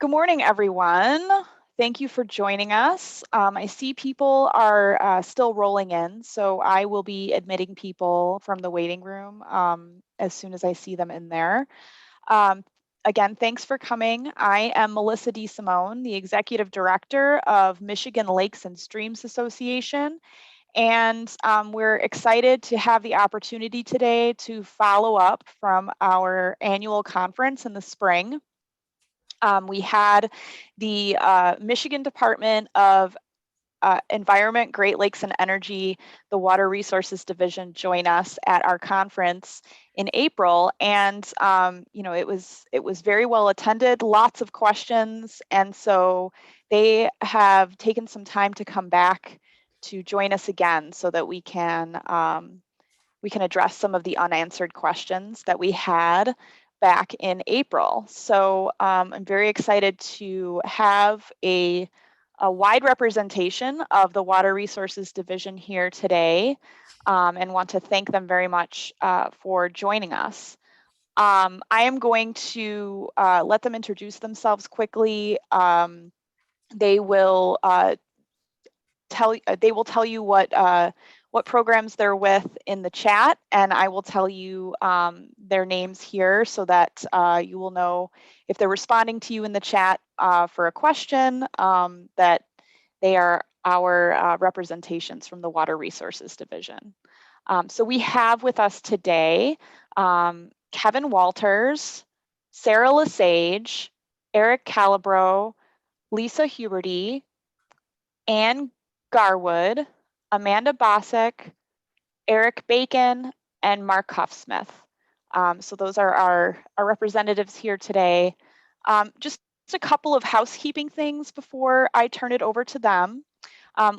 Good morning, everyone. Thank you for joining us. I see people are still rolling in, so I will be admitting people from the waiting room as soon as I see them in there. Again, thanks for coming. I am Melissa DeSimone, the Executive Director of Michigan Lakes and Streams Association, and we're excited to have the opportunity today to follow up from our annual conference in the spring. We had the Michigan Department of Environment, Great Lakes and Energy, the Water Resources Division join us at our conference in April. And, you know, it was very well attended, lots of questions. And so they have taken some time to come back to join us again so that we can address some of the unanswered questions that we had back in April. So I'm very excited to have a wide representation of the Water Resources Division here today and want to thank them very much for joining us. I am going to let them introduce themselves quickly. They will tell you what programs they're with in the chat, and I will tell you their names here so that you will know if they're responding to you in the chat for a question that they are our representations from the Water Resources Division. So we have with us today Kevin Walters, Sarah Lesage, Eric Calabro, Lisa Huberty, Ann Garwood, Amanda Bosick, Eric Bacon, and Mark Huffsmith. So those are our representatives here today. Just a couple of housekeeping things before I turn it over to them.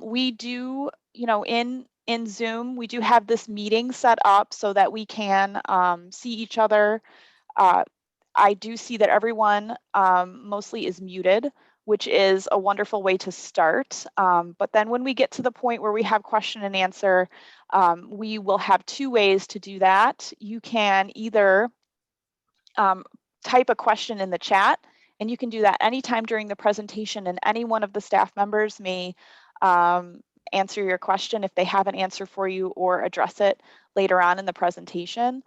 We do, you know, in Zoom, we do have this meeting set up so that we can see each other. I do see that everyone mostly is muted, which is a wonderful way to start. But then when we get to the point where we have question and answer, we will have two ways to do that. You can either type a question in the chat, and you can do that anytime during the presentation, and any one of the staff members may answer your question if they have an answer for you or address it later on in the presentation.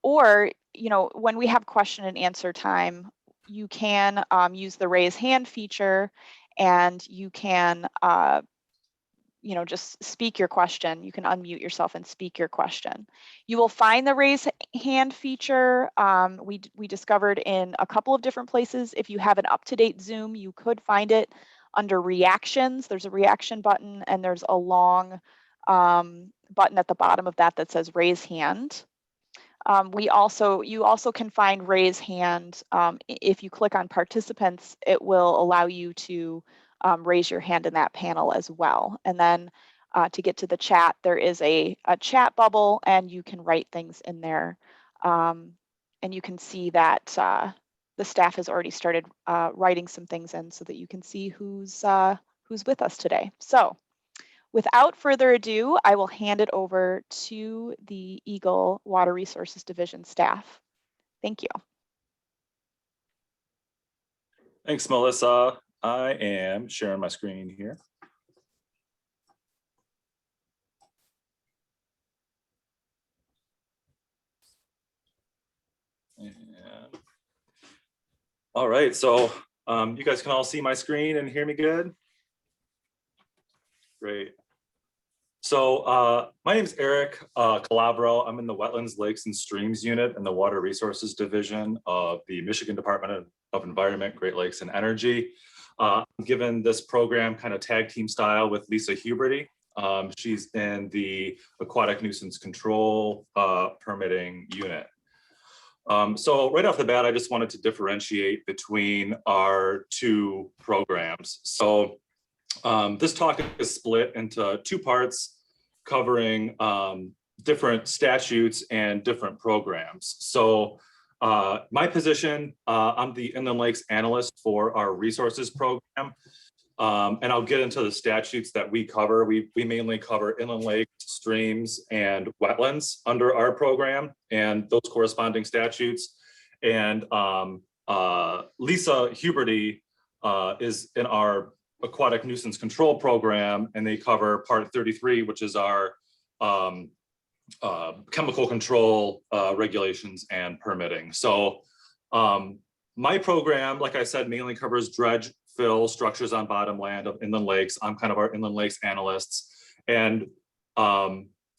Or, you know, when we have question and answer time, you can use the raise hand feature, and you can, you know, just speak your question. You can unmute yourself and speak your question. You will find the raise hand feature we discovered in a couple of different places. If you have an up-to-date Zoom, you could find it under reactions. There's a reaction button, and there's a long button at the bottom of that that says raise hand. You also can find raise hand. If you click on participants, it will allow you to raise your hand in that panel as well. And then to get to the chat, there is a chat bubble, and you can write things in there. And you can see that the staff has already started writing some things in so that you can see who's with us today. So without further ado, I will hand it over to the EGLE Water Resources Division staff. Thank you. Thanks, Melissa. I am sharing my screen here. And all right, so you guys can all see my screen and hear me good? Great. So my name is Eric Calabro. I'm in the Wetlands, Lakes, and Streams Unit in the Water Resources Division of the Michigan Department of Environment, Great Lakes, and Energy. I'm given this program kind of tag team style with Lisa Huberty. She's in the Aquatic Nuisance Control Permitting Unit. So right off the bat, I just wanted to differentiate between our two programs. So this talk is split into two parts covering different statutes and different programs. So my position, I'm the Inland Lakes Analyst for our resources program. And I'll get into the statutes that we cover. We mainly cover inland lakes, streams, and wetlands under our program and those corresponding statutes. And Lisa Huberty is in our Aquatic Nuisance Control Program, and they cover part 33, which is our chemical control regulations and permitting. So my program, like I said, mainly covers dredge, fill, structures on bottom land of inland lakes. I'm kind of our inland lakes analysts, and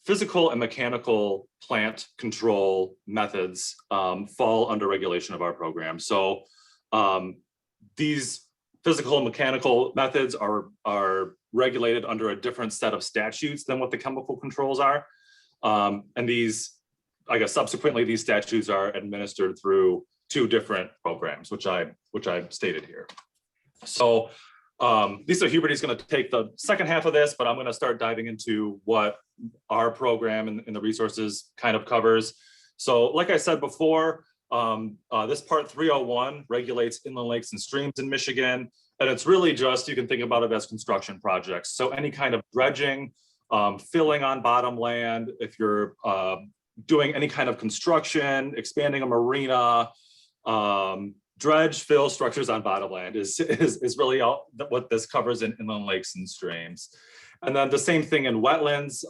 physical and mechanical plant control methods fall under regulation of our program. So these physical and mechanical methods are regulated under a different set of statutes than what the chemical controls are. And these, I guess, subsequently, these statutes are administered through 2 different programs, which I've stated here. So Lisa Huberty is going to take the second half of this, but I'm going to start diving into what our program and the resources kind of covers. So like I said before, this part 301 regulates inland lakes and streams in Michigan. And it's really just, you can think about it as construction projects. So any kind of dredging, filling on bottom land, if you're doing any kind of construction, expanding a marina, dredge, fill, structures on bottom land is really all what this covers in inland lakes and streams. And then the same thing in wetlands,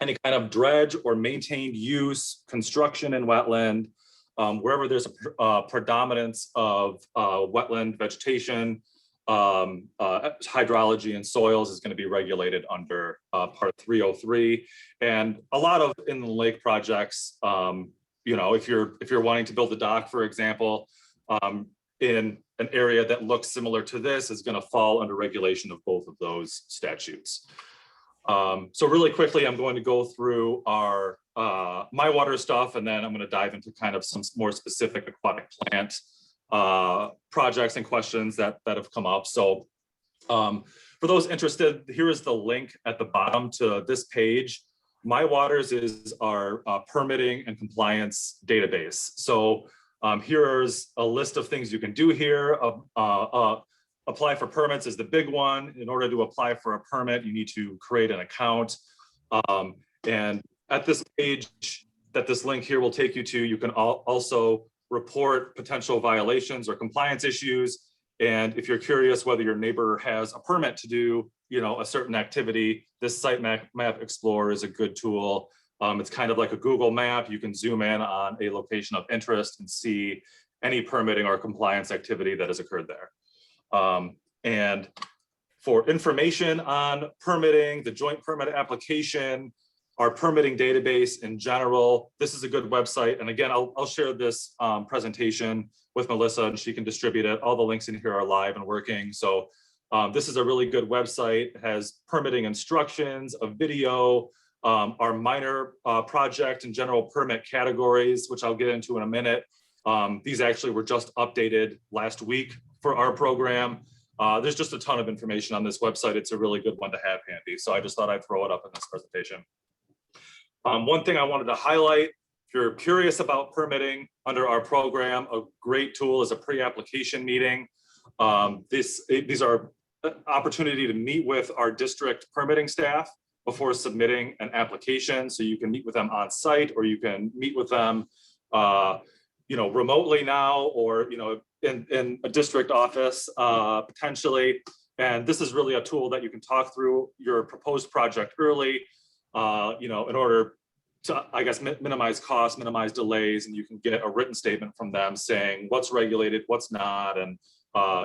any kind of dredge or maintained use, construction in wetland, wherever there's a predominance of wetland vegetation, hydrology and soils is going to be regulated under part 303. And a lot of inland lake projects, you know, if you're wanting to build a dock, for example, in an area that looks similar to this is going to fall under regulation of both of those statutes. So really quickly, I'm going to go through our my water stuff, and then I'm going to dive into kind of some more specific aquatic plant projects and questions that have come up. So for those interested, here is the link at the bottom to this page. My Waters is our permitting and compliance database. So here's a list of things you can do here. Apply for permits is the big one. In order to apply for a permit, you need to create an account. And at this page that this link here will take you to, you can also report potential violations or compliance issues. And if you're curious whether your neighbor has a permit to do, you know, a certain activity, this Site Map Explorer is a good tool. It's kind of like a Google map. You can zoom in on a location of interest and see any permitting or compliance activity that has occurred there. And for information on permitting, the joint permit application, our permitting database in general, this is a good website. And again, I'll share this presentation with Melissa and she can distribute it. All the links in here are live and working. So this is a really good website. It has permitting instructions, a video, our minor project and general permit categories, which I'll get into in a minute. These actually were just updated last week for our program. There's just a ton of information on this website. It's a really good one to have handy. So I just thought I'd throw it up in this presentation. One thing I wanted to highlight, if you're curious about permitting under our program, a great tool is a pre-application meeting. These are an opportunity to meet with our district permitting staff before submitting an application. So you can meet with them on site, or you can meet with them you know, remotely now, or, you know, in a district office potentially. And this is really a tool that you can talk through your proposed project early, you know, in order to, I guess, minimize costs, minimize delays, and you can get a written statement from them saying what's regulated, what's not, and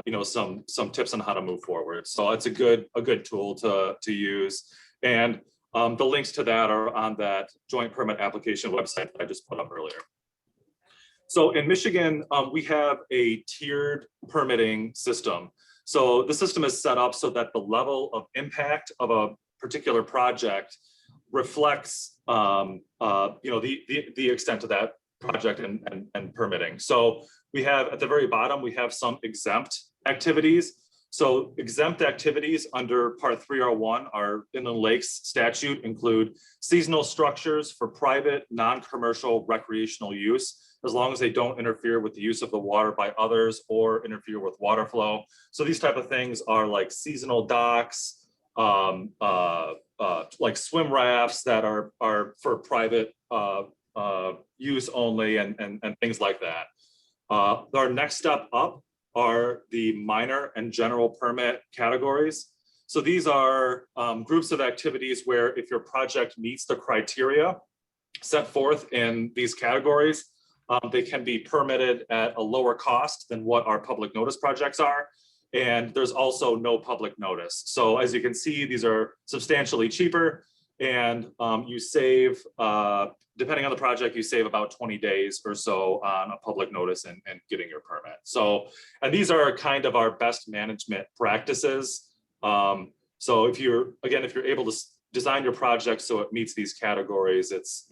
you know, some tips on how to move forward. So it's a good tool to use. And the links to that are on that joint permit application website that I just put up earlier. So in Michigan, we have a tiered permitting system. So the system is set up so that the level of impact of a particular project reflects you know, the extent of that project and permitting. So we have at the very bottom, we have some exempt activities. So exempt activities under part 301, our inland lakes statute, include seasonal structures for private, non-commercial recreational use, as long as they don't interfere with the use of the water by others or interfere with water flow. So these type of things are like seasonal docks, like swim rafts that are for private use only, and things like that. Our next step up are the minor and general permit categories. So these are groups of activities where if your project meets the criteria set forth in these categories, they can be permitted at a lower cost than what our public notice projects are. And there's also no public notice. So as you can see, these are substantially cheaper, and you save, depending on the project, you save about 20 days or so on a public notice and getting your permit. So, and these are kind of our best management practices. So if you're able to design your project so it meets these categories, it's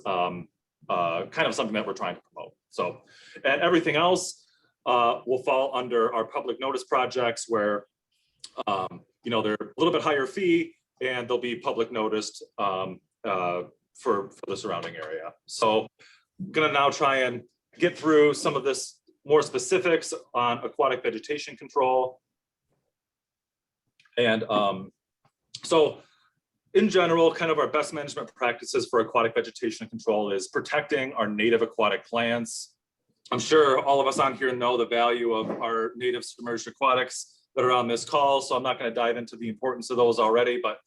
kind of something that we're trying to promote. So, and everything else will fall under our public notice projects where, they're a little bit higher fee and they'll be public noticed for the surrounding area. So I'm gonna now try and get through some of this more specifics on aquatic vegetation control. And so in general, kind of our best management practices for aquatic vegetation control is protecting our native aquatic plants. I'm sure all of us on here know the value of our native submerged aquatics that are on this call, so I'm not going to dive into the importance of those already, but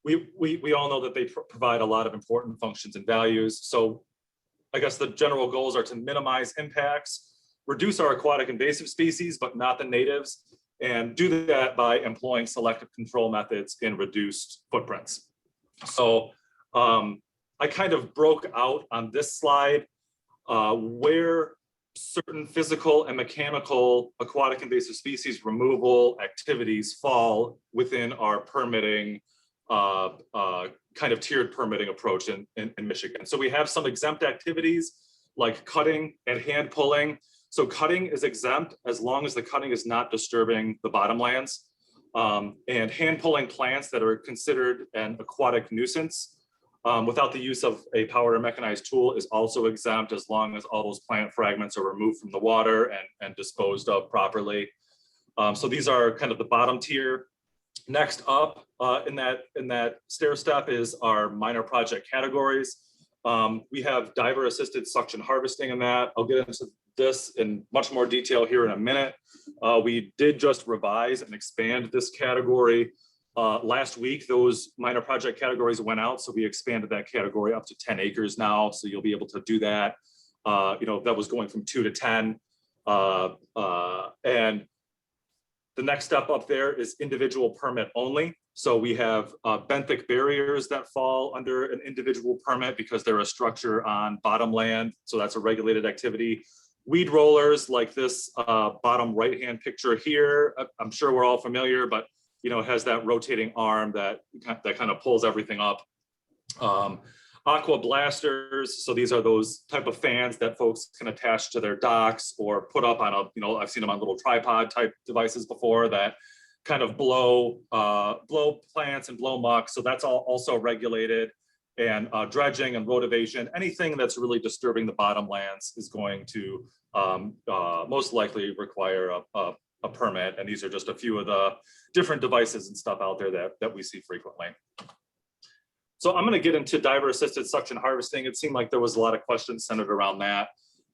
we all know that they provide a lot of important functions and values. So I guess the general goals are to minimize impacts, reduce our aquatic invasive species, but not the natives, and do that by employing selective control methods in reduced footprints. So I kind of broke out on this slide where certain physical and mechanical aquatic invasive species removal activities fall within our permitting, kind of tiered permitting approach in Michigan. So we have some exempt activities like cutting and hand pulling. So cutting is exempt as long as the cutting is not disturbing the bottomlands. And hand pulling plants that are considered an aquatic nuisance without the use of a powered or mechanized tool is also exempt as long as all those plant fragments are removed from the water and disposed of properly. So these are kind of the bottom tier. Next up in that stair step is our minor project categories. We have diver assisted suction harvesting in that. I'll get into this in much more detail here in a minute. We did just revise and expand this category. Last week, those minor project categories went out, so we expanded that category up to 10 acres now, so you'll be able to do that. That was going from 2 to 10. And the next step up there is individual permit only. So we have benthic barriers that fall under an individual permit because they're a structure on bottomland, so that's a regulated activity. Weed rollers like this bottom right-hand picture here, I'm sure we're all familiar, but it has that rotating arm that kind of pulls everything up. Aqua blasters, so these are those type of fans that folks can attach to their docks or put up on I've seen them on little tripod type devices before that kind of blow plants and blow muck. So that's all also regulated. And dredging and rotivation, anything that's really disturbing the bottomlands is going to most likely require a permit. And these are just a few of the different devices and stuff out there that we see frequently. So I'm going to get into diver assisted suction harvesting. It seemed like there was a lot of questions centered around that.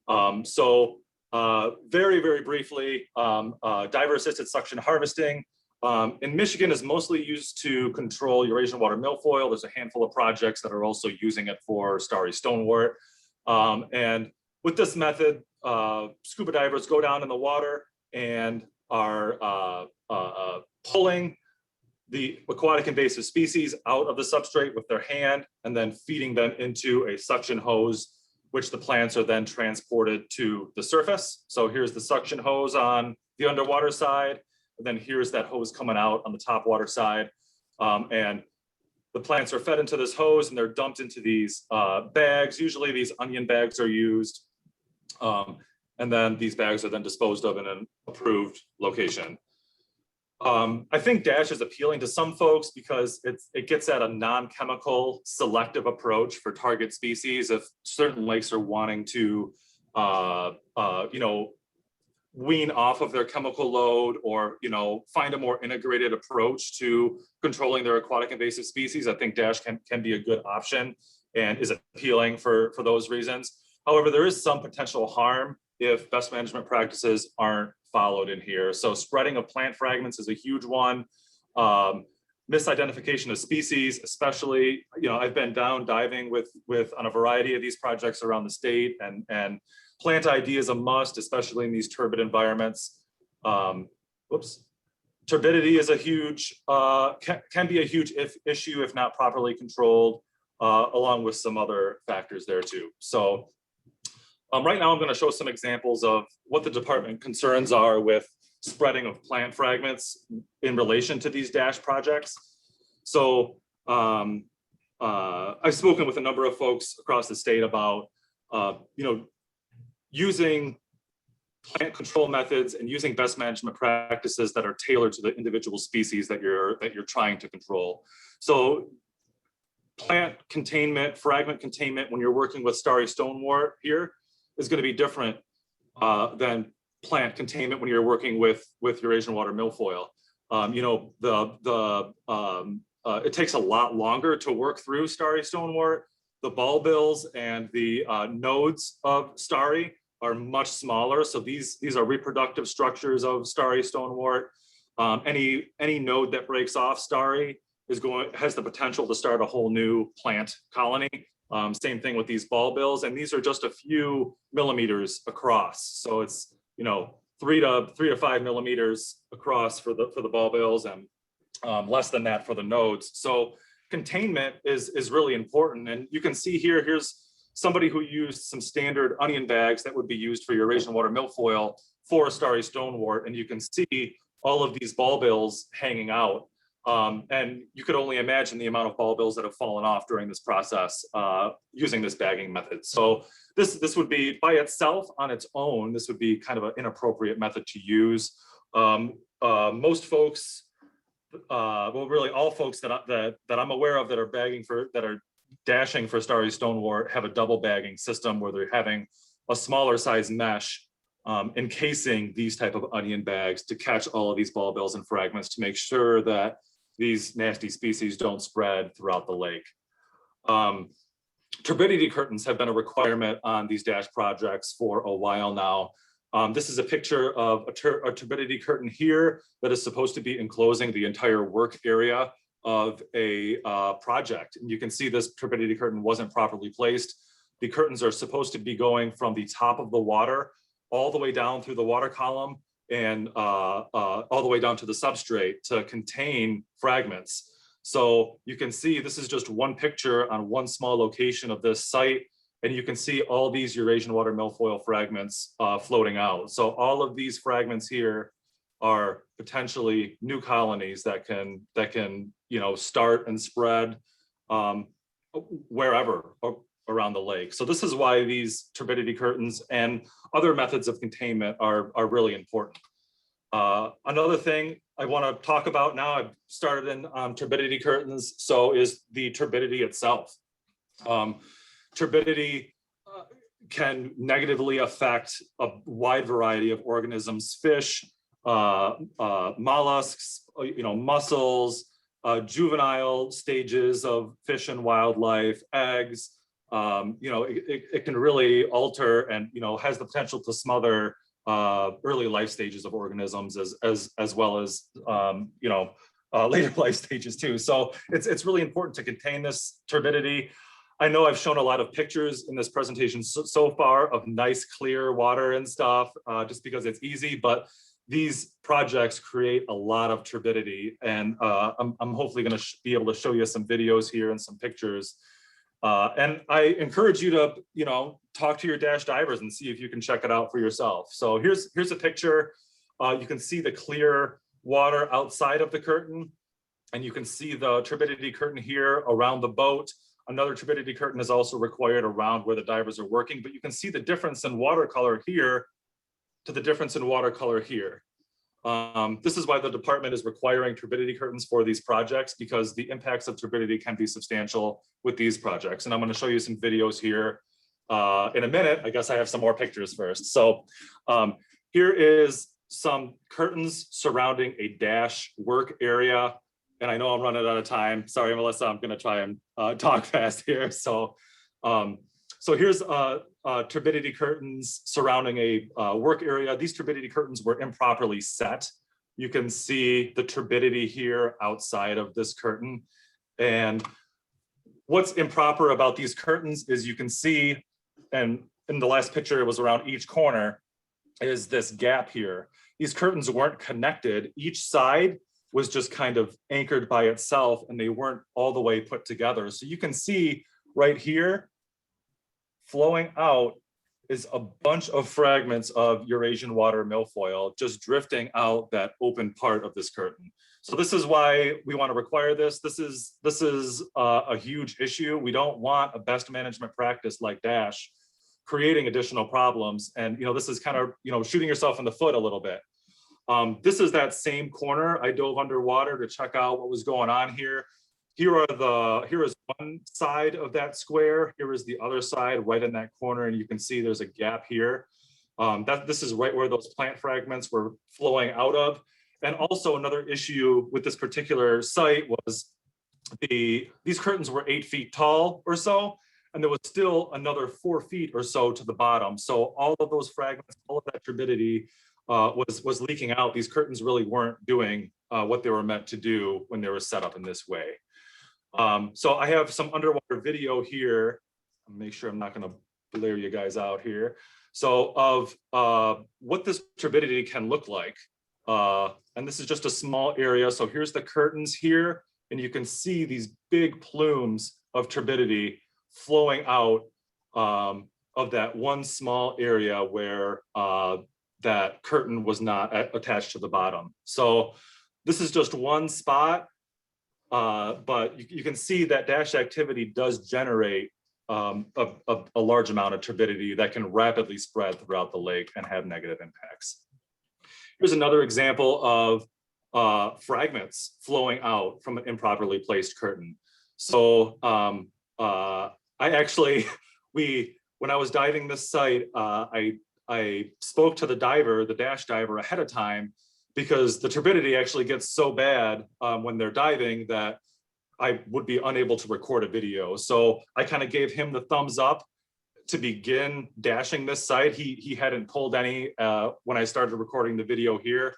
Very, very briefly, diver assisted suction harvesting in Michigan is mostly used to control Eurasian water milfoil. There's a handful of projects that are also using it for Starry Stonewort. And with this method, scuba divers go down in the water and are pulling the aquatic invasive species out of the substrate with their hand and then feeding them into a suction hose, which the plants are then transported to the surface. So here's the suction hose on the underwater side. And then here's that hose coming out on the top water side. And the plants are fed into this hose and they're dumped into these bags. Usually these onion bags are used. And then these bags are then disposed of in an approved location. I think DASH is appealing to some folks because it gets at a non-chemical selective approach for target species. If certain lakes are wanting to, wean off of their chemical load or, find a more integrated approach to controlling their aquatic invasive species, I think DASH can be a good option and is appealing for those reasons. However, there is some potential harm if best management practices aren't followed in here. So spreading of plant fragments is a huge one. Misidentification of species, especially, I've been down diving with on a variety of these projects around the state, and plant ID is a must, especially in these turbid environments. Turbidity is a huge, can be a huge issue if not properly controlled, along with some other factors there too. So right now I'm going to show some examples of what the department concerns are with spreading of plant fragments in relation to these DASH projects. So I've spoken with a number of folks across the state about, using plant control methods and using best management practices that are tailored to the individual species that you're trying to control. So plant containment, fragment containment, when you're working with Starry Stonewort here, is going to be different than plant containment when you're working with your Asian water milfoil. It takes a lot longer to work through Starry Stonewort. The bulbils and the nodes of Starry are much smaller. So these are reproductive structures of Starry Stonewort. Any node that breaks off Starry has the potential to start a whole new plant colony. Same thing with these bulbils, and these are just a few millimeters across. So it's 3 to 5 millimeters across for the bulbils, and less than that for the nodes. So containment is really important, and you can see here's somebody who used some standard onion bags that would be used for your Asian water milfoil for a Starry Stonewort, and you can see all of these bulbils hanging out. And you could only imagine the amount of bulbils that have fallen off during this process using this bagging method. So this would be by itself on its own, this would be kind of an inappropriate method to use. Most folks, well, really all folks that I'm aware of that are dashing for Starry Stonewort have a double bagging system where they're having a smaller size mesh encasing these type of onion bags to catch all of these bulbils and fragments to make sure that these nasty species don't spread throughout the lake. Turbidity curtains have been a requirement on these DASH projects for a while now. This is a picture of a turbidity curtain here that is supposed to be enclosing the entire work area of a project. And you can see this turbidity curtain wasn't properly placed. The curtains are supposed to be going from the top of the water all the way down through the water column and all the way down to the substrate to contain fragments. So you can see this is just one picture on one small location of this site, and you can see all these Eurasian water milfoil fragments floating out. So all of these fragments here are potentially new colonies that can start and spread wherever around the lake. So this is why these turbidity curtains and other methods of containment are really important. Another thing I want to talk about now, I've started in turbidity curtains, so is the turbidity itself. Turbidity can negatively affect a wide variety of organisms, fish, mollusks, mussels, juvenile stages of fish and wildlife, eggs. It can really alter and has the potential to smother early life stages of organisms as well as later life stages too. So it's really important to contain this turbidity. I know I've shown a lot of pictures in this presentation so far of nice clear water and stuff, just because it's easy, but these projects create a lot of turbidity, and I'm hopefully going to be able to show you some videos here and some pictures. And I encourage you to, talk to your DASH divers and see if you can check it out for yourself. So here's a picture. You can see the clear water outside of the curtain, and you can see the turbidity curtain here around the boat. Another turbidity curtain is also required around where the divers are working, but you can see the difference in watercolor here to the difference in watercolor here. This is why the department is requiring turbidity curtains for these projects, because the impacts of turbidity can be substantial with these projects. And I'm going to show you some videos here in a minute. I guess I have some more pictures first. So here is some curtains surrounding a DASH work area. And I know I'm running out of time. Sorry, Melissa, I'm going to try and talk fast here. So So here's turbidity curtains surrounding a work area. These turbidity curtains were improperly set. You can see the turbidity here outside of this curtain. And what's improper about these curtains is you can see, and in the last picture, it was around each corner, is this gap here. These curtains weren't connected. Each side was just kind of anchored by itself, and they weren't all the way put together. So you can see right here, flowing out is a bunch of fragments of Eurasian water milfoil just drifting out that open part of this curtain. So this is why we want to require this. This is a huge issue. We don't want a best management practice like DASH creating additional problems. And this is kind of shooting yourself in the foot a little bit. This is that same corner. I dove underwater to check out what was going on here. Here is one side of that square. Here is the other side right in that corner. And you can see there's a gap here. This is right where those plant fragments were flowing out of. And also another issue with this particular site was these curtains were 8 feet tall or so, and there was still another 4 feet or so to the bottom. So all of those fragments, all of that turbidity was leaking out. These curtains really weren't doing what they were meant to do when they were set up in this way. So I have some underwater video here. I'll make sure I'm not going to blare you guys out here. So of what this turbidity can look like. And this is just a small area. So here's the curtains here, and you can see these big plumes of turbidity flowing out of that one small area where that curtain was not attached to the bottom. So this is just one spot, but you can see that DASH activity does generate a large amount of turbidity that can rapidly spread throughout the lake and have negative impacts. Here's another example of fragments flowing out from an improperly placed curtain. So when I was diving this site, I spoke to the diver, the DASH diver, ahead of time, because the turbidity actually gets so bad when they're diving that I would be unable to record a video. So I kind of gave him the thumbs up to begin dashing this site. He hadn't pulled any when I started recording the video here.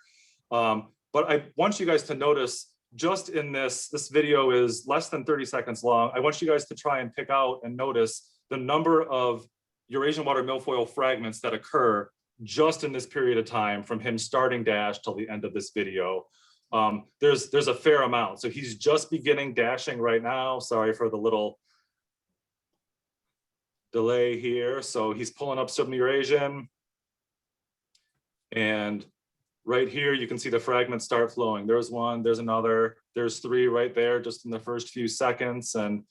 But I want you guys to notice, just in this video is less than 30 seconds long. I want you guys to try and pick out and notice the number of Eurasian water milfoil fragments that occur just in this period of time from him starting dash till the end of this video. There's a fair amount. So he's just beginning dashing right now. Sorry for the little delay here. So he's pulling up some Eurasian. And right here, you can see the fragments start flowing. There's one, there's another, there's 3 right there just in the first few seconds. And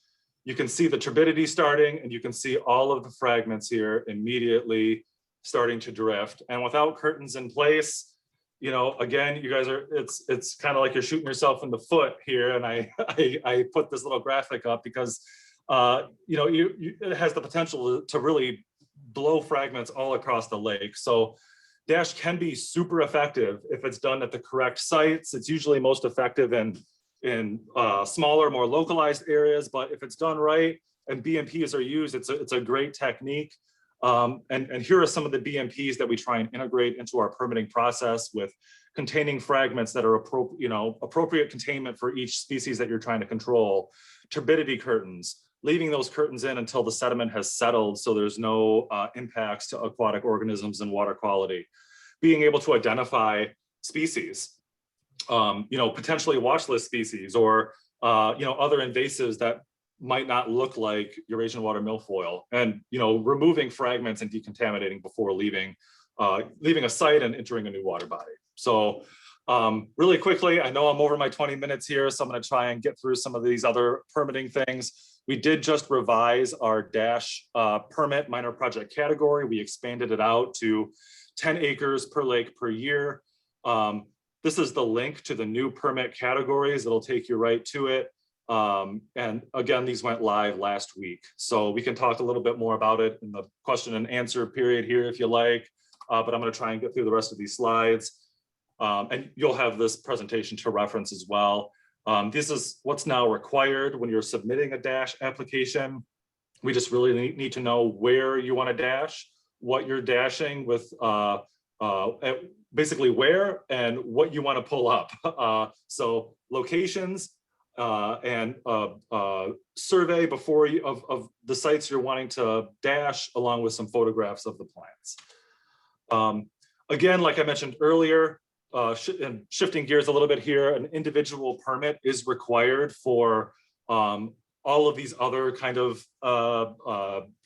you can see the turbidity starting, and you can see all of the fragments here immediately starting to drift. And without curtains in place, again, you guys are, it's kind of like you're shooting yourself in the foot here. And I put this little graphic up because it has the potential to really blow fragments all across the lake. So DASH can be super effective if it's done at the correct sites. It's usually most effective in smaller, more localized areas, but if it's done right and BMPs are used, it's a great technique. And here are some of the BMPs that we try and integrate into our permitting process, with containing fragments that are appropriate containment for each species that you're trying to control. Turbidity curtains, leaving those curtains in until the sediment has settled so there's no impacts to aquatic organisms and water quality. Being able to identify species, potentially watch list species, or other invasives that might not look like Eurasian water milfoil, and removing fragments and decontaminating before leaving a site and entering a new water body. So really quickly, I know I'm over my 20 minutes here, so I'm going to try and get through some of these other permitting things. We did just revise our DASH permit minor project category. We expanded it out to 10 acres per lake per year. This is the link to the new permit categories. It'll take you right to it. And again, these went live last week. So we can talk a little bit more about it in the question and answer period here if you like, but I'm going to try and get through the rest of these slides. And you'll have this presentation to reference as well. This is what's now required when you're submitting a DASH application. We just really need to know where you want to dash, what you're dashing with, basically where and what you want to pull up. So locations and survey before you of the sites you're wanting to dash, along with some photographs of the plants. Again, like I mentioned earlier, shifting gears a little bit here, an individual permit is required for all of these other kind of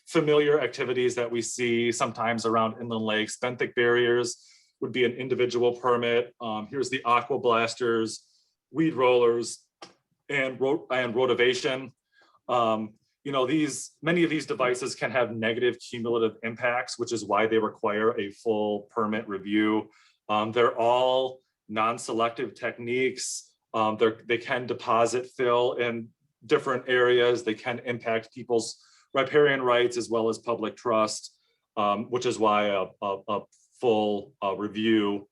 familiar activities that we see sometimes around inland lakes. Benthic barriers would be an individual permit. Here's the aqua blasters, weed rollers, and rotivation. You know, many of these devices can have negative cumulative impacts, which is why they require a full permit review. They're all non-selective techniques. They can deposit fill in different areas. They can impact people's riparian rights as well as public trust, which is why a full review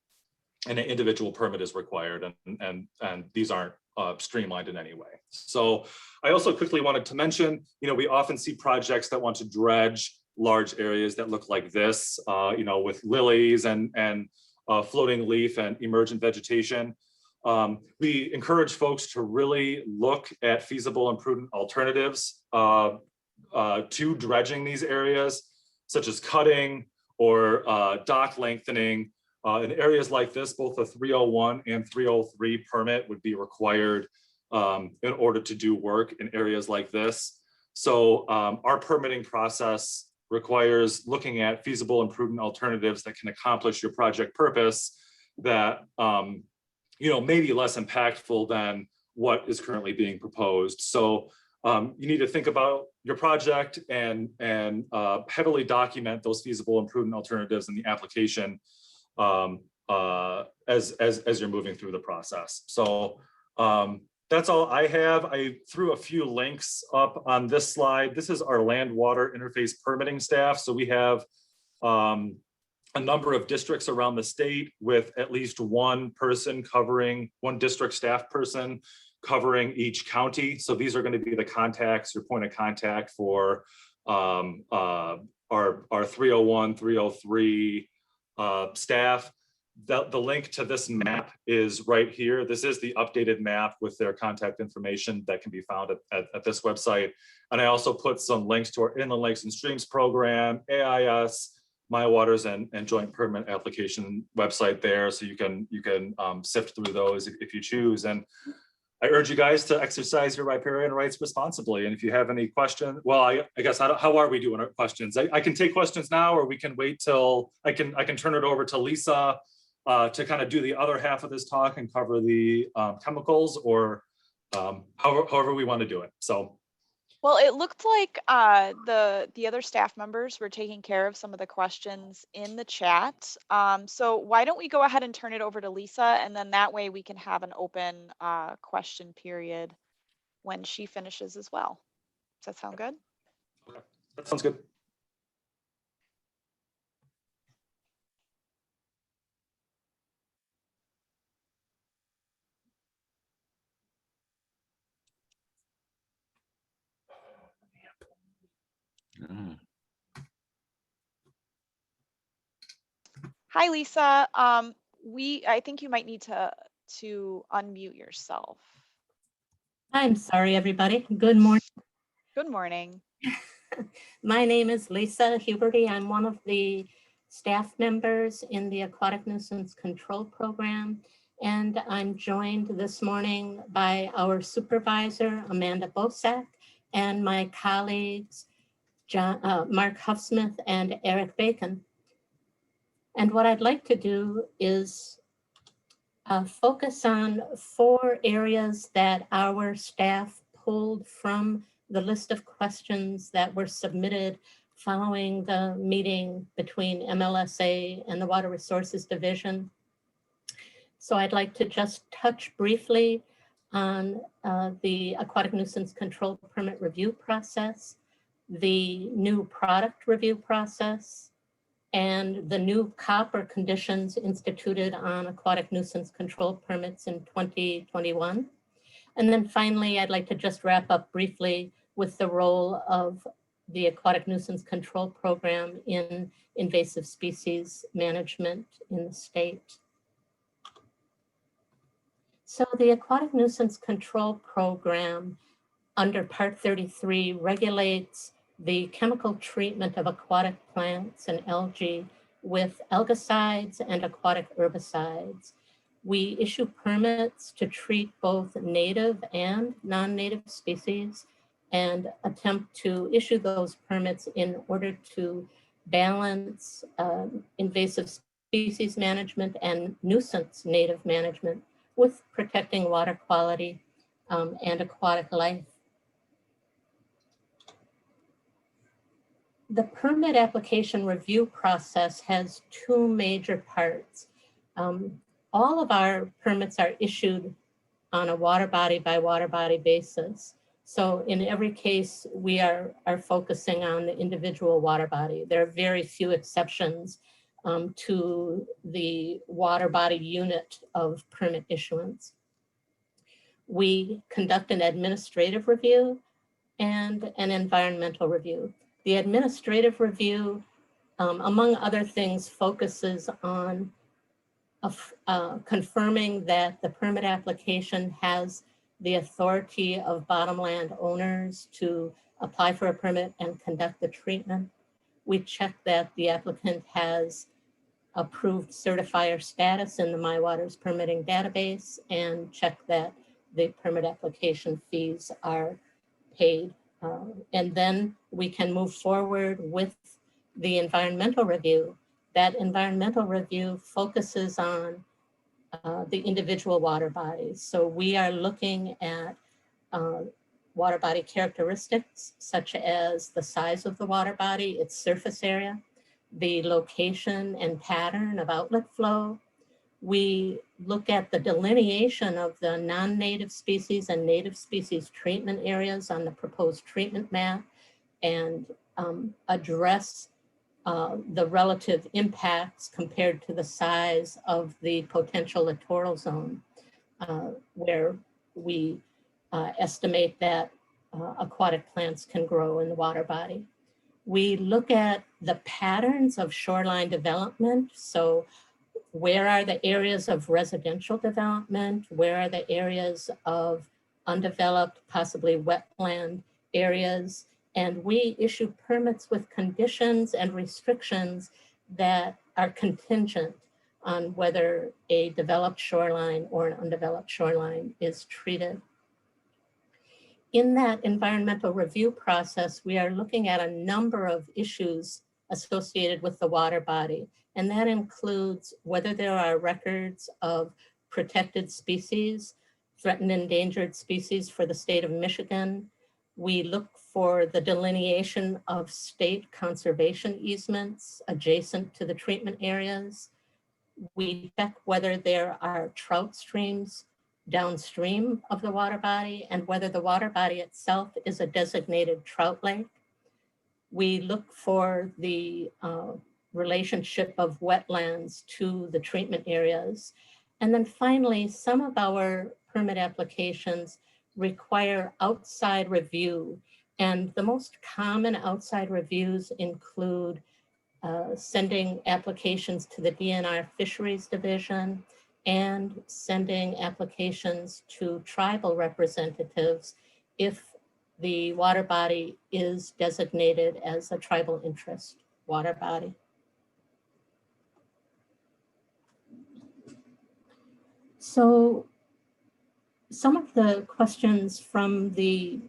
and an individual permit is required, and these aren't streamlined in any way. So I also quickly wanted to mention, you know, we often see projects that want to dredge large areas that look like this, you know, with lilies and floating leaf and emergent vegetation. We encourage folks to really look at feasible and prudent alternatives to dredging these areas, such as cutting or dock lengthening. In areas like this, both a 301 and 303 permit would be required in order to do work in areas like this. So our permitting process requires looking at feasible and prudent alternatives that can accomplish your project purpose that you know, may be less impactful than what is currently being proposed. So you need to think about your project and heavily document those feasible and prudent alternatives in the application as you're moving through the process. So that's all I have. I threw a few links up on this slide. This is our land water interface permitting staff. So we have a number of districts around the state with at least one district staff person covering each county. So these are going to be the contacts, your point of contact for our 301, 303 staff. The link to this map is right here. This is the updated map with their contact information that can be found at this website. And I also put some links to our Inland Lakes and Streams program, AIS, My Waters, and joint permit application website there. So you can sift through those if you choose. And I urge you guys to exercise your riparian rights responsibly. And if you have any questions, well, I guess, how are we doing our questions? I can take questions now, or we can wait till I can turn it over to Lisa to kind of do the other half of this talk and cover the chemicals, or however we want to do it. So. Well, it looked like the other staff members were taking care of some of the questions in the chat. So why don't we go ahead and turn it over to Lisa, and then that way we can have an open question period when she finishes as well. Does that sound good? Okay. That sounds good. Hi, Lisa. I think you might need to unmute yourself. I'm sorry, everybody. Good morning. Good morning. My name is Lisa Huberty. I'm one of the staff members in the Aquatic Nuisance Control Program, and I'm joined this morning by our supervisor, Amanda Bosak, and my colleagues, Mark Huffsmith and Eric Bacon. And what I'd like to do is focus on 4 areas that our staff pulled from the list of questions that were submitted following the meeting between MLSA and the Water Resources Division. So I'd like to just touch briefly on the Aquatic Nuisance Control Permit review process, the new product review process, and the new COP, or conditions instituted on aquatic nuisance control permits in 2021. And then finally, I'd like to just wrap up briefly with the role of the Aquatic Nuisance Control Program in invasive species management in the state. So the Aquatic Nuisance Control Program under Part 33 regulates the chemical treatment of aquatic plants and algae with algicides and aquatic herbicides. We issue permits to treat both native and non-native species and attempt to issue those permits in order to balance invasive species management and nuisance native management with protecting water quality and aquatic life. The permit application review process has two major parts. All of our permits are issued on a water body by water body basis. So in every case, we are focusing on the individual water body. There are very few exceptions to the water body unit of permit issuance. We conduct an administrative review and an environmental review. The administrative review, among other things, focuses on confirming that the permit application has the authority of bottomland owners to apply for a permit and conduct the treatment. We check that the applicant has approved certifier status in the MyWaters permitting database and check that the permit application fees are paid. And then we can move forward with the environmental review. That environmental review focuses on the individual water bodies. So we are looking at water body characteristics, such as the size of the water body, its surface area, the location and pattern of outlet flow. We look at the delineation of the non-native species and native species treatment areas on the proposed treatment map and address the relative impacts compared to the size of the potential littoral zone, where we estimate that aquatic plants can grow in the water body. We look at the patterns of shoreline development. So where are the areas of residential development? Where are the areas of undeveloped, possibly wetland areas? And we issue permits with conditions and restrictions that are contingent on whether a developed shoreline or an undeveloped shoreline is treated. In that environmental review process, we are looking at a number of issues associated with the water body. And that includes whether there are records of protected species, threatened endangered species for the state of Michigan. We look for the delineation of state conservation easements adjacent to the treatment areas. We check whether there are trout streams downstream of the water body and whether the water body itself is a designated trout lake. We look for the relationship of wetlands to the treatment areas. And then finally, some of our permit applications require outside review. And the most common outside reviews include sending applications to the DNR Fisheries Division and sending applications to tribal representatives if the water body is designated as a tribal interest water body. So some of the questions from the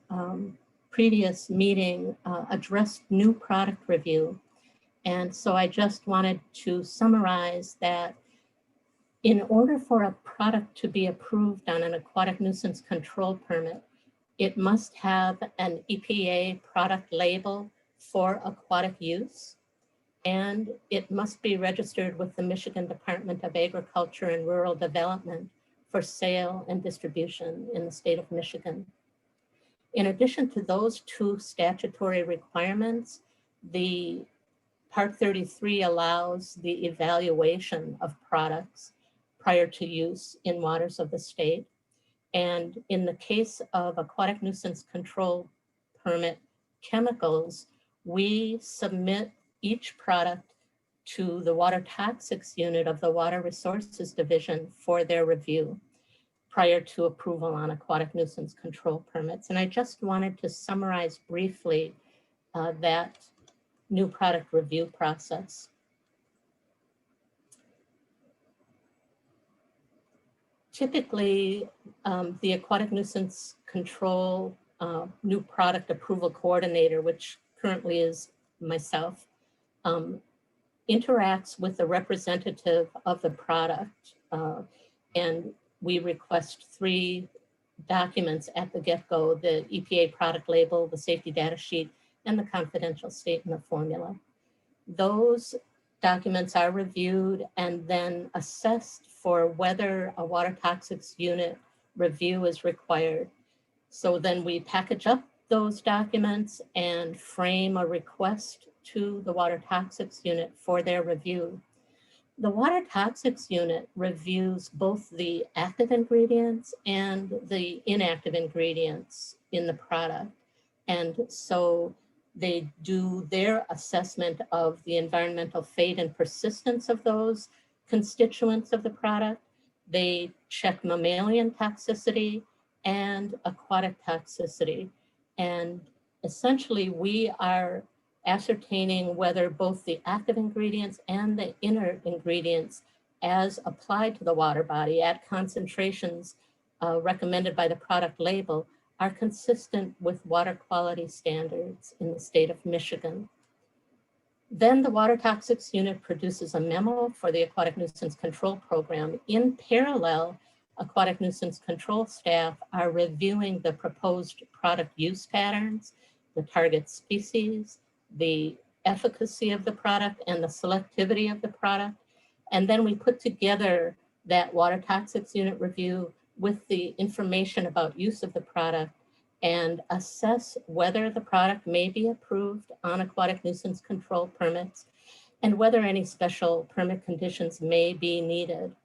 previous meeting addressed new product review. And so I just wanted to summarize that in order for a product to be approved on an aquatic nuisance control permit, it must have an EPA product label for aquatic use, and it must be registered with the Michigan Department of Agriculture and Rural Development for sale and distribution in the state of Michigan. In addition to those two statutory requirements, the Part 33 allows the evaluation of products prior to use in waters of the state. And in the case of aquatic nuisance control permit chemicals, we submit each product to the Water Toxics Unit of the Water Resources Division for their review prior to approval on aquatic nuisance control permits. And I just wanted to summarize briefly that new product review process. Typically, the aquatic nuisance control new product approval coordinator, which currently is myself, interacts with the representative of the product, and we request 3 documents at the get-go: the EPA product label, the safety data sheet, and the confidential statement of formula. Those documents are reviewed and then assessed for whether a water toxics unit review is required. So then we package up those documents and frame a request to the Water Toxics Unit for their review. The Water Toxics Unit reviews both the active ingredients and the inactive ingredients in the product. And so they do their assessment of the environmental fate and persistence of those constituents of the product. They check mammalian toxicity and aquatic toxicity. And essentially, we are ascertaining whether both the active ingredients and the inert ingredients, as applied to the water body at concentrations recommended by the product label, are consistent with water quality standards in the state of Michigan. Then the Water Toxics Unit produces a memo for the Aquatic Nuisance Control Program. In parallel, aquatic nuisance control staff are reviewing the proposed product use patterns, the target species, the efficacy of the product, and the selectivity of the product. And then we put together that Water Toxics Unit review with the information about use of the product and assess whether the product may be approved on aquatic nuisance control permits and whether any special permit conditions may be needed.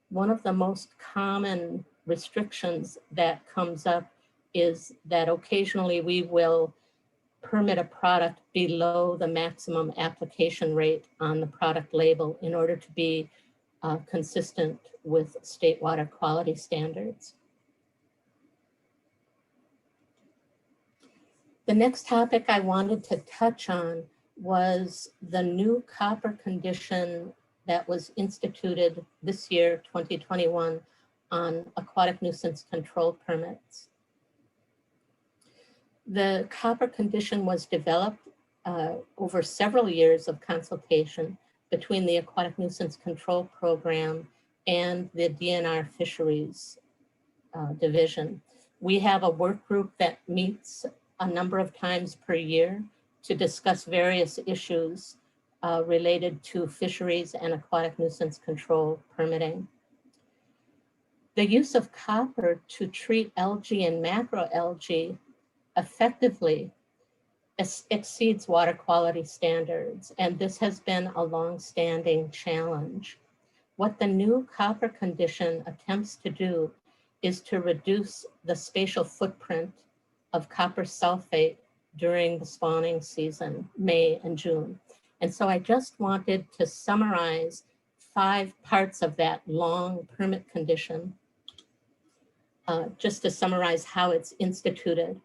One of the most common restrictions that comes up is that occasionally we will permit a product below the maximum application rate on the product label in order to be consistent with state water quality standards. The next topic I wanted to touch on was the new copper condition that was instituted this year, 2021, on aquatic nuisance control permits. The copper condition was developed over several years of consultation between the Aquatic Nuisance Control Program and the DNR Fisheries Division. We have a work group that meets a number of times per year to discuss various issues related to fisheries and aquatic nuisance control permitting. The use of copper to treat algae and macroalgae effectively exceeds water quality standards, and this has been a long-standing challenge. What the new copper condition attempts to do is to reduce the spatial footprint of copper sulfate during the spawning season, May and June. And so I just wanted to summarize 5 parts of that long permit condition, just to summarize how it's instituted.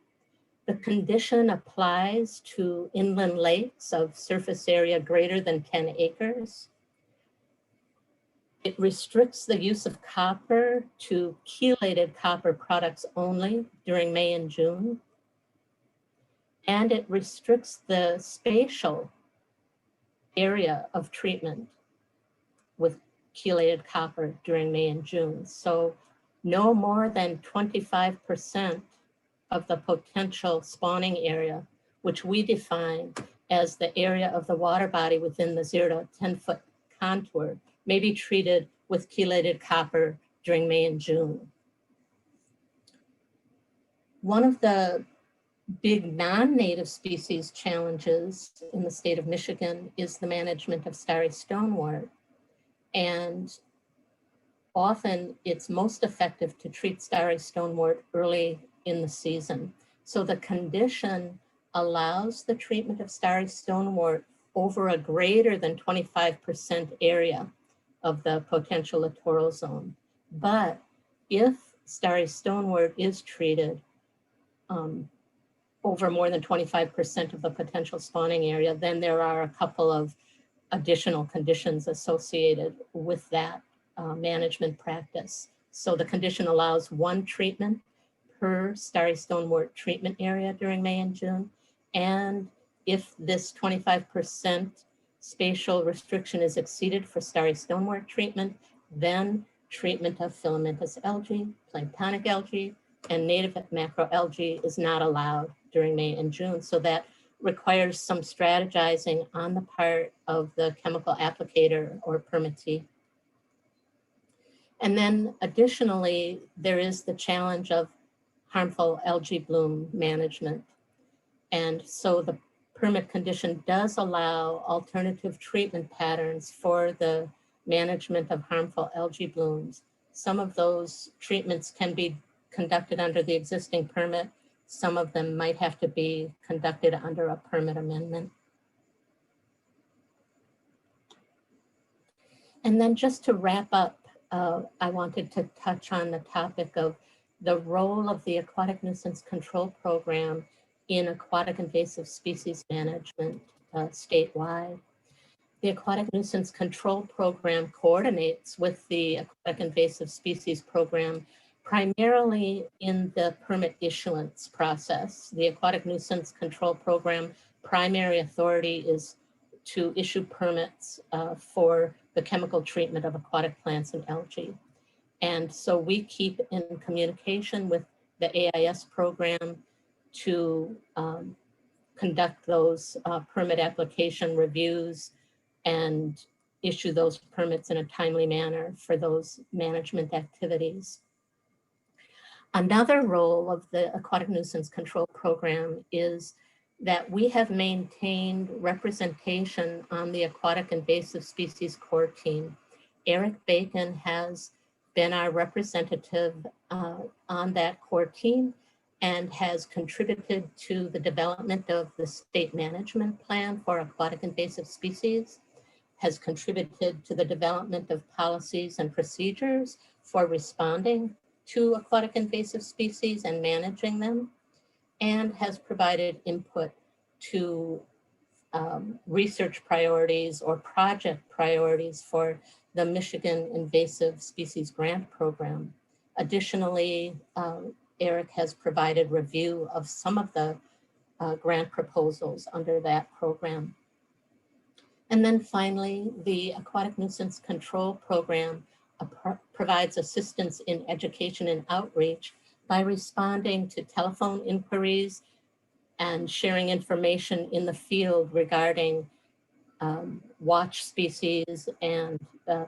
The condition applies to inland lakes of surface area greater than 10 acres. It restricts the use of copper to chelated copper products only during May and June. And it restricts the spatial area of treatment with chelated copper during May and June. So no more than 25% of the potential spawning area, which we define as the area of the water body within the 0 to 10-foot contour, may be treated with chelated copper during May and June. One of the big non-native species challenges in the state of Michigan is the management of Starry Stonewort. And often it's most effective to treat Starry Stonewort early in the season. So the condition allows the treatment of starry stonewort over a greater than 25% area of the potential littoral zone. But if starry stonewort is treated over more than 25% of the potential spawning area, then there are a couple of additional conditions associated with that management practice. So the condition allows one treatment per starry stonewort treatment area during May and June. And if this 25% spatial restriction is exceeded for starry stonewort treatment, then treatment of filamentous algae, planktonic algae, and native macroalgae is not allowed during May and June. So that requires some strategizing on the part of the chemical applicator or permittee. And then additionally, there is the challenge of harmful algae bloom management. And so the permit condition does allow alternative treatment patterns for the management of harmful algae blooms. Some of those treatments can be conducted under the existing permit. Some of them might have to be conducted under a permit amendment. And then just to wrap up, I wanted to touch on the topic of the role of the Aquatic Nuisance Control Program in aquatic invasive species management statewide. The Aquatic Nuisance Control Program coordinates with the Aquatic Invasive Species Program primarily in the permit issuance process. The Aquatic Nuisance Control Program primary authority is to issue permits for the chemical treatment of aquatic plants and algae. And so we keep in communication with the AIS program to conduct those permit application reviews and issue those permits in a timely manner for those management activities. Another role of the Aquatic Nuisance Control Program is that we have maintained representation on the Aquatic Invasive Species Core Team. Eric Bacon has been our representative on that core team and has contributed to the development of the state management plan for aquatic invasive species, has contributed to the development of policies and procedures for responding to aquatic invasive species and managing them, and has provided input to research priorities or project priorities for the Michigan Invasive Species Grant Program. Additionally, Eric has provided review of some of the grant proposals under that program. And then finally, the Aquatic Nuisance Control Program provides assistance in education and outreach by responding to telephone inquiries and sharing information in the field regarding watch species and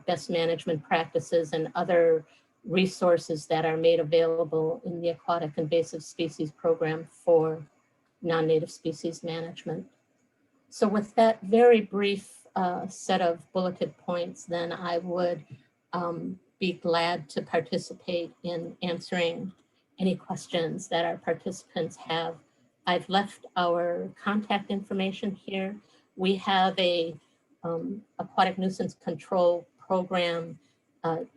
best management practices and other resources that are made available in the Aquatic Invasive Species Program for non-native species management. So with that very brief set of bulleted points, then I would be glad to participate in answering any questions that our participants have. I've left our contact information here. We have a Aquatic Nuisance Control Program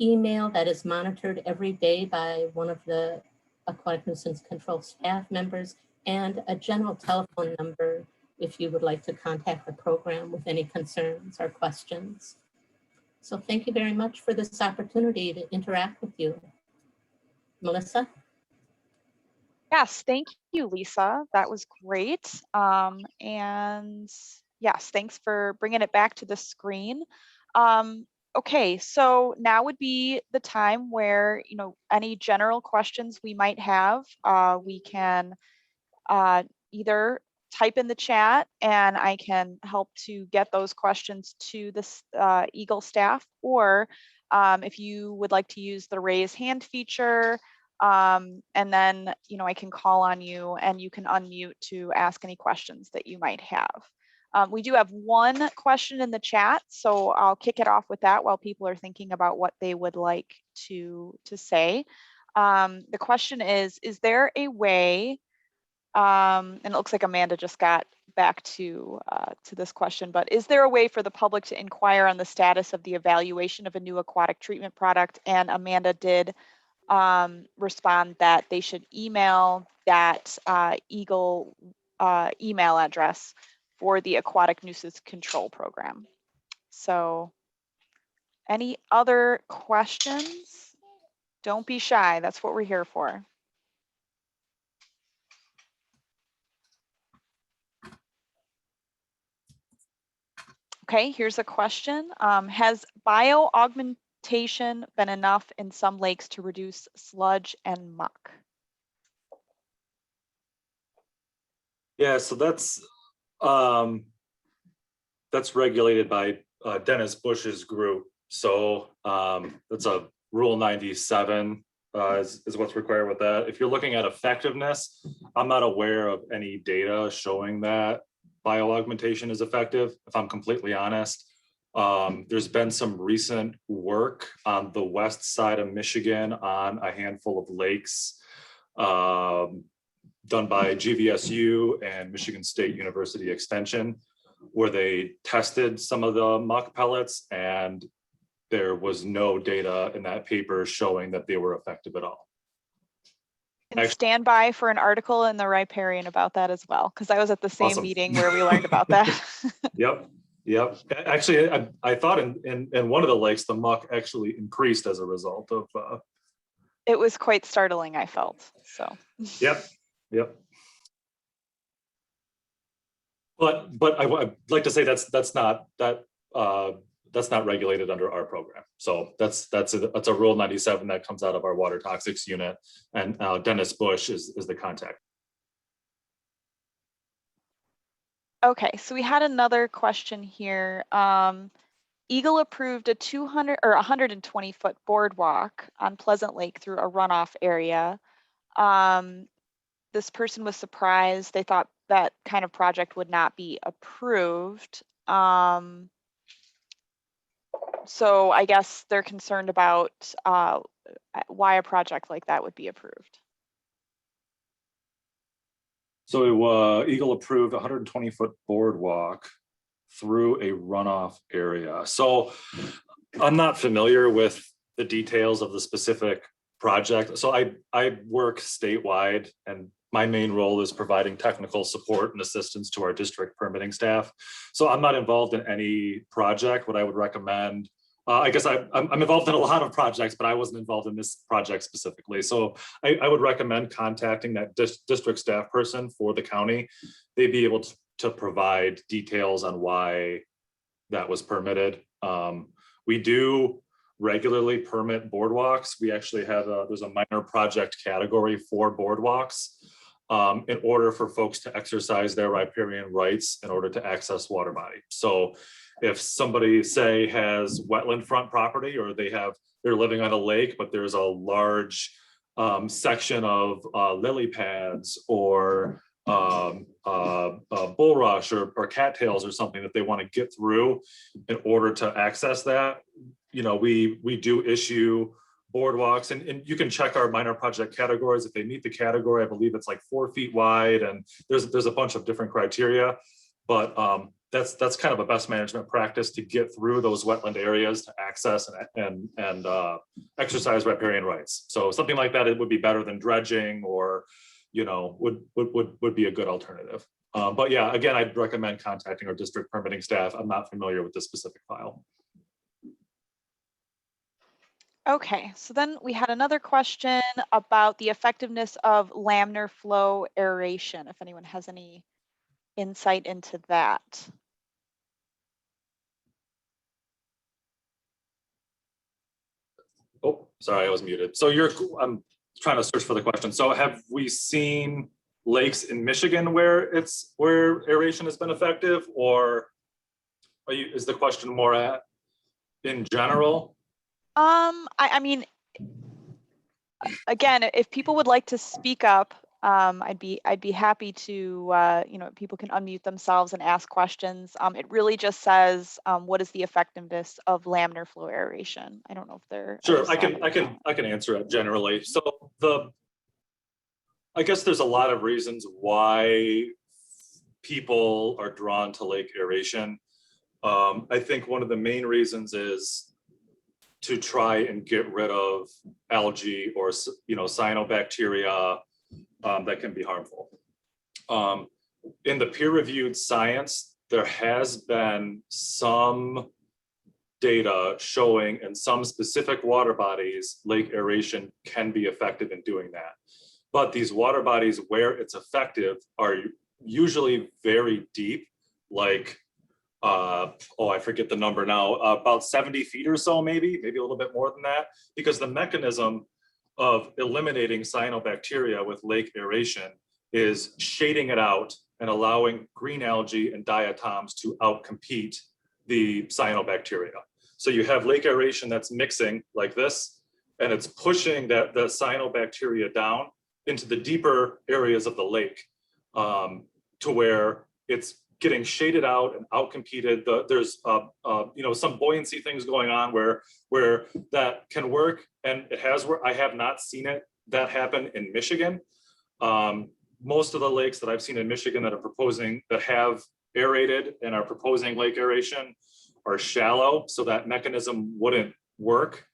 email that is monitored every day by one of the Aquatic Nuisance Control staff members, and a general telephone number if you would like to contact the program with any concerns or questions. So thank you very much for this opportunity to interact with you. Melissa? Yes, thank you, Lisa. That was great. And yes, thanks for bringing it back to the screen. Okay, so now would be the time where, any general questions we might have, we can either type in the chat and I can help to get those questions to the EGLE staff, or if you would like to use the raise hand feature, and then, I can call on you and you can unmute to ask any questions that you might have. We do have one question in the chat, so I'll kick it off with that while people are thinking about what they would like to say. The question is there a way And it looks like Amanda just got back to this question, but is there a way for the public to inquire on the status of the evaluation of a new aquatic treatment product? And Amanda did respond that they should email that EGLE email address for the Aquatic Nuisance Control Program. So any other questions? Don't be shy. That's what we're here for. Okay, here's a question. Has bio-augmentation been enough in some lakes to reduce sludge and muck? Yeah, so that's regulated by Dennis Bush's group. So that's a Rule 97 is what's required with that. If you're looking at effectiveness, I'm not aware of any data showing that bio-augmentation is effective, if I'm completely honest. There's been some recent work on the west side of Michigan on a handful of lakes done by GVSU and Michigan State University Extension, where they tested some of the muck pellets, and there was no data in that paper showing that they were effective at all. And stand by for an article in the Riparian about that as well, because I was at the same Awesome. meeting where we learned about that. Yep. Actually, I thought in one of the lakes, the muck actually increased as a result of. It was quite startling, I felt. So. Yep. But I'd like to say that's not regulated under our program. So that's a Rule 97 that comes out of our water toxics unit, and Dennis Bush is the contact. Okay, so we had another question here. EGLE approved a 200 or 120-foot boardwalk on Pleasant Lake through a runoff area. This person was surprised. They thought that kind of project would not be approved. So I guess they're concerned about why a project like that would be approved. So EGLE approved 120-foot boardwalk through a runoff area. So I'm not familiar with the details of the specific project. So I work statewide, and my main role is providing technical support and assistance to our district permitting staff. So I'm not involved in any project. What I would recommend, I guess I'm involved in a lot of projects, but I wasn't involved in this project specifically. So I would recommend contacting that district staff person for the county. They'd be able to provide details on why that was permitted. We do regularly permit boardwalks. We actually have there's a minor project category for boardwalks in order for folks to exercise their riparian rights in order to access water body. So if somebody, say, has wetland front property, or they're living on a lake, but there's a large section of lily pads or bulrush or cattails or something that they want to get through in order to access that, we do issue boardwalks, and you can check our minor project categories. If they meet the category, I believe it's like 4 feet wide, and there's a bunch of different criteria, but that's kind of a best management practice to get through those wetland areas to access and exercise riparian rights. So something like that, it would be better than dredging, or would be a good alternative. But yeah, again, I'd recommend contacting our district permitting staff. I'm not familiar with this specific file. Okay, so then we had another question about the effectiveness of laminar flow aeration, if anyone has any insight into that. Oh, sorry, I was muted. So I'm trying to search for the question. So have we seen lakes in Michigan where aeration has been effective, or is the question more in general? I mean, again, if people would like to speak up, I'd be happy to, people can unmute themselves and ask questions. It really just says, what is the effectiveness of laminar flow aeration? I don't know if they're. Sure, I can answer it generally. So I guess there's a lot of reasons why people are drawn to lake aeration. I think one of the main reasons is to try and get rid of algae or, you know, cyanobacteria that can be harmful. In the peer-reviewed science, there has been some data showing in some specific water bodies, lake aeration can be effective in doing that. But these water bodies where it's effective are usually very deep, like, I forget the number now, about 70 feet or so, maybe a little bit more than that, because the mechanism of eliminating cyanobacteria with lake aeration is shading it out and allowing green algae and diatoms to outcompete the cyanobacteria. So you have lake aeration that's mixing like this, and it's pushing the cyanobacteria down into the deeper areas of the lake, to where it's getting shaded out and outcompeted. There's you know, some buoyancy things going on where that can work, and it has worked. I have not seen that happen in Michigan. Most of the lakes that I've seen in Michigan that have aerated and are proposing lake aeration are shallow, so that mechanism wouldn't work.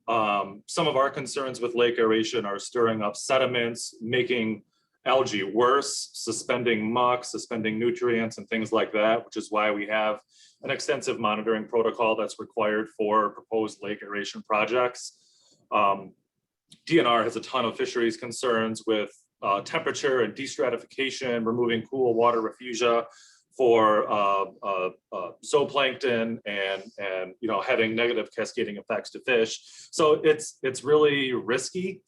Some of our concerns with lake aeration are stirring up sediments, making algae worse, suspending muck, suspending nutrients and things like that, which is why we have an extensive monitoring protocol that's required for proposed lake aeration projects. DNR has a ton of fisheries concerns with temperature and destratification, removing cool water refugia for zooplankton and you know, having negative cascading effects to fish. So it's really risky.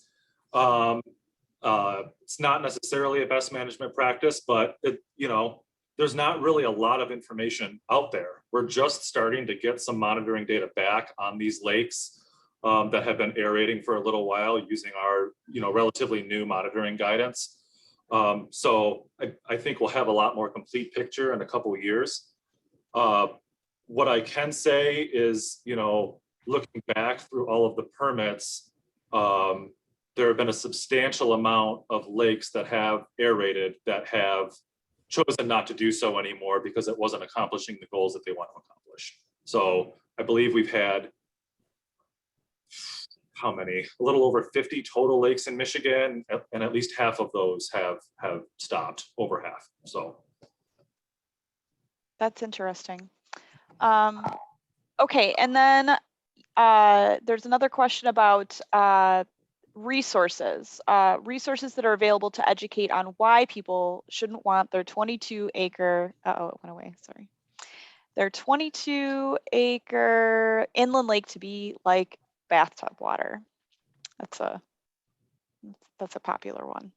It's not necessarily a best management practice, but you know, there's not really a lot of information out there. We're just starting to get some monitoring data back on these lakes that have been aerating for a little while using our, you know, relatively new monitoring guidance. So I think we'll have a lot more complete picture in a couple of years. What I can say is, you know, looking back through all of the permits, there have been a substantial amount of lakes that have aerated that have chosen not to do so anymore because it wasn't accomplishing the goals that they want to accomplish. So I believe we've had, how many? A little over 50 total lakes in Michigan, and at least half of those have stopped, over half. So That's interesting. Okay, and then there's another question about resources that are available to educate on why people shouldn't want their 22-acre, it went away, sorry. Their 22-acre inland lake to be like bathtub water. That's a popular one.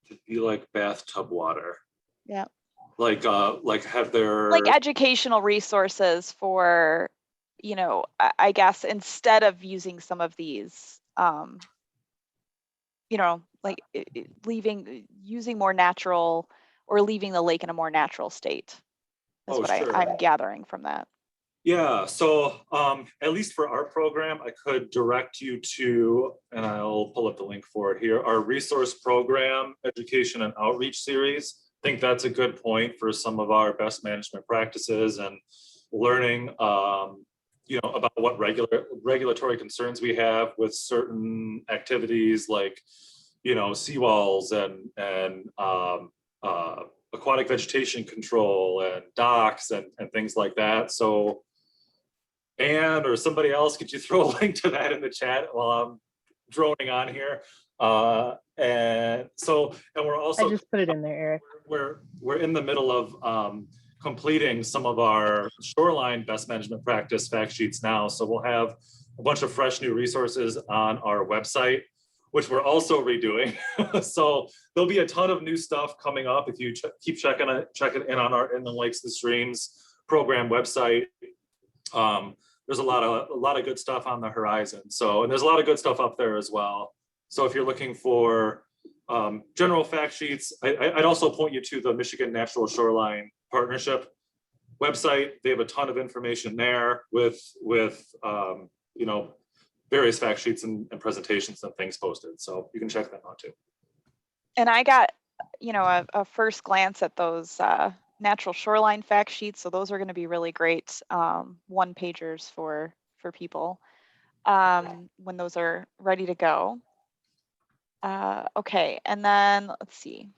to be like bathtub water. Yeah. Like have their Like educational resources for, you know, I guess instead of using some of these, you know, like using more natural, or leaving the lake in a more natural state. That's what sure. I'm gathering from that. Yeah, so at least for our program, I could direct you to, and I'll pull up the link for it here, our resource program, education and outreach series. I think that's a good point for some of our best management practices and learning, you know, about what regulatory concerns we have with certain activities like, you know, seawalls and aquatic vegetation control and docks and things like that. So, or somebody else, could you throw a link to that in the chat while I'm droning on here? And we're also— I just put it in there, Eric. We're in the middle of completing some of our shoreline best management practice fact sheets now. So we'll have a bunch of fresh new resources on our website, which we're also redoing. So there'll be a ton of new stuff coming up if you keep checking in on our Inland Lakes and Streams program website. There's a lot of good stuff on the horizon. So, and there's a lot of good stuff up there as well. So if you're looking for general fact sheets, I'd also point you to the Michigan Natural Shoreline Partnership website. They have a ton of information there with you know, various fact sheets and presentations and things posted. So you can check them out too. And I got, a first glance at those natural shoreline fact sheets. So those are going to be really great one pagers for people when those are ready to go. Okay, and then let's see.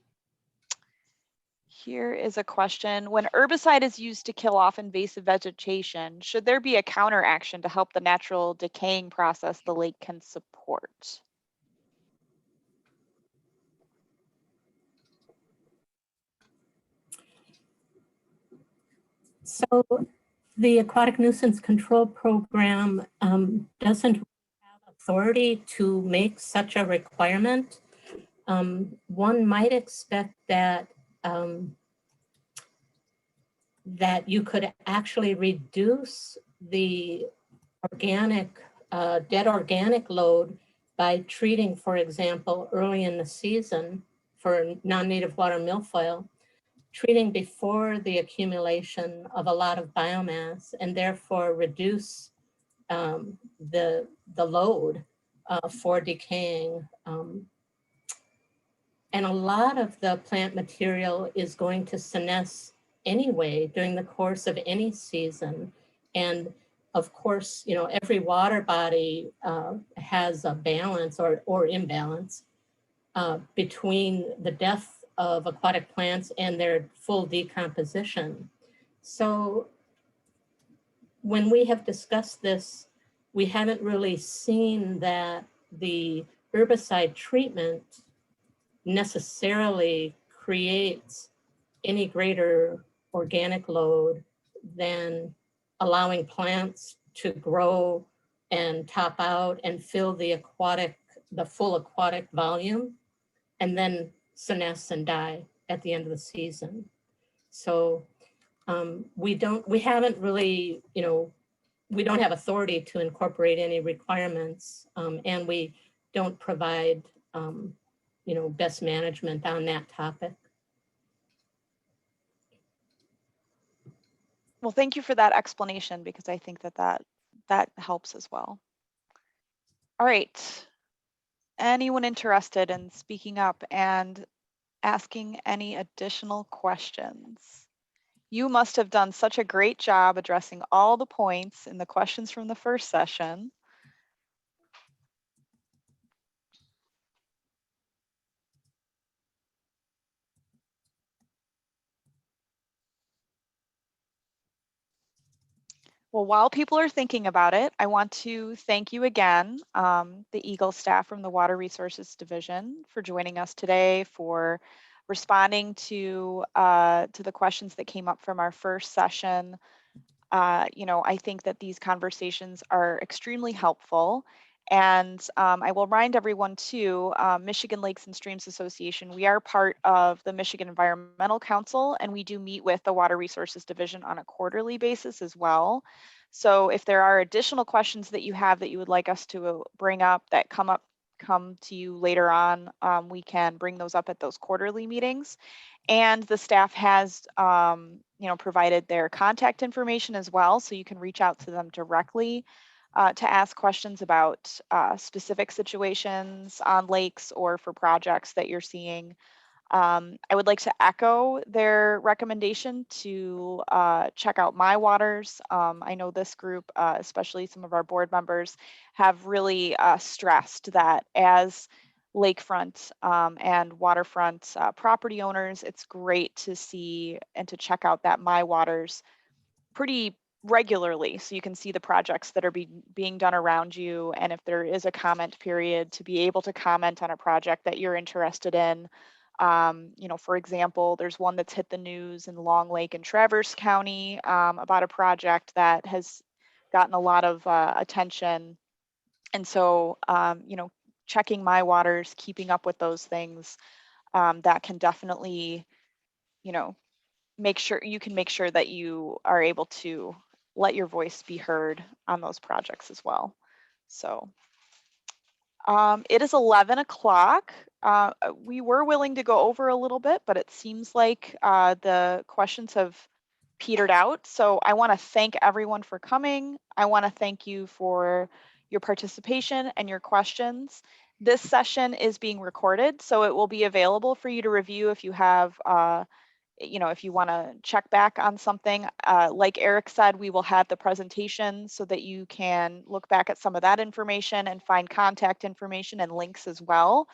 Here is a question. When herbicide is used to kill off invasive vegetation, should there be a counteraction to help the natural decaying process the lake can support? So the Aquatic Nuisance Control Program doesn't have authority to make such a requirement. One might expect that that you could actually reduce the organic, dead organic load by treating, for example, early in the season for non-native water milfoil, treating before the accumulation of a lot of biomass and therefore reduce the load for decaying. And a lot of the plant material is going to senesce anyway during the course of any season. And of course, every water body has a balance or imbalance between the death of aquatic plants and their full decomposition. So when we have discussed this, we haven't really seen that the herbicide treatment necessarily creates any greater organic load than allowing plants to grow and top out and fill the full aquatic volume, and then senesce and die at the end of the season. So we haven't really, we don't have authority to incorporate any requirements, and we don't provide best management on that topic. Well, thank you for that explanation, because I think that helps as well. All right. Anyone interested in speaking up and asking any additional questions? You must have done such a great job addressing all the points in the questions from the first session. Well, while people are thinking about it, I want to thank you again, the EGLE staff from the Water Resources Division, for joining us today, for responding to the questions that came up from our first session. I think that these conversations are extremely helpful. And I will remind everyone too, Michigan Lakes and Streams Association, we are part of the Michigan Environmental Council, and we do meet with the Water Resources Division on a quarterly basis as well. So if there are additional questions that you have that you would like us to bring up that come to you later on, we can bring those up at those quarterly meetings. And the staff has provided their contact information as well, so you can reach out to them directly to ask questions about specific situations on lakes or for projects that you're seeing. I would like to echo their recommendation to check out My Waters. I know this group, especially some of our board members, have really stressed that as lakefront and waterfront property owners, it's great to see and to check out that My Waters pretty regularly, so you can see the projects that are being done around you, and if there is a comment period, to be able to comment on a project that you're interested in. For example, there's one that's hit the news in Long Lake and Traverse County about a project that has gotten a lot of attention. And so, checking My Waters, keeping up with those things, that can definitely, make sure that you are able to let your voice be heard on those projects as well. So it is 11 o'clock. We were willing to go over a little bit, but it seems like the questions have petered out. So I want to thank everyone for coming. I want to thank you for your participation and your questions. This session is being recorded, so it will be available for you to review if you have, if you want to check back on something. Like Eric said, we will have the presentation so that you can look back at some of that information and find contact information and links as well.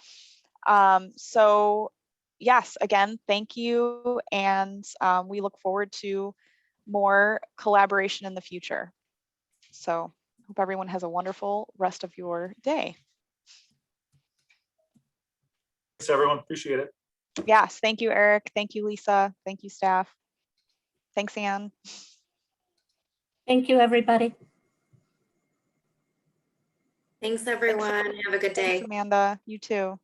So yes, again, thank you. And we look forward to more collaboration in the future. So hope everyone has a wonderful rest of your day. Thanks, everyone. Appreciate it. Yes, thank you, Eric. Thank you, Lisa. Thank you, staff. Thanks, Anne. Thank you, everybody. Thanks, everyone. Have a good day. Thanks, Amanda. You too.